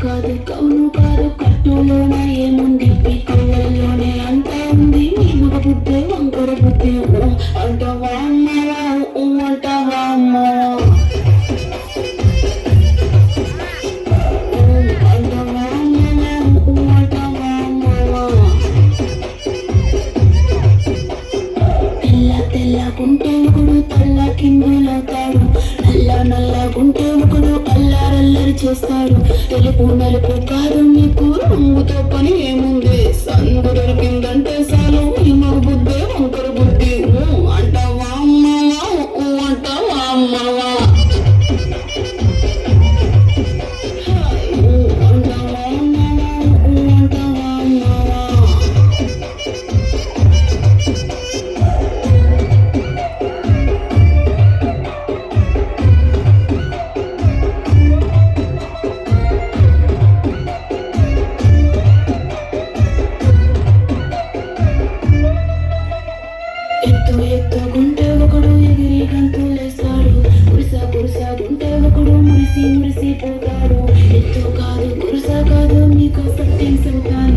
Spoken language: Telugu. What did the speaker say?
కాదు కౌను కాదు కట్టులోన ఏముంది పిల్లల్లోనే అంతా ఉంది నీ మగ బుద్ధి వంకర బుద్ధి అంటావా అమ్మవా అంటావా అమ్మవా అంటావా అమ్మవా అంటావా అమ్మవా తెల్ల తెల్లగుంటే ఒకడు తెల్ల కిందులవుతాడు నల్లగుంటే ఒకడు అల్లారల్లరి చేస్తాడు తెలుపు నలుపు కాదు నీకు రంగుతో పని ఏముంది సందు దొరికిందంటే చాలు ఈ మగ బుద్ధి వంకర బుద్ధి అంటావా అమ్మవా అంటావా అమ్మవా అంటావా అమ్మవా అంటావా అమ్మవా ఎత్తుగుంటే ఒకడు ఎగిరి గంతులేస్తాడు కురుసా ఒకడు మురిసి పోతాడు ఎత్తు కాదు కురుసా కాదు మీకు సత్యం చెబుతాను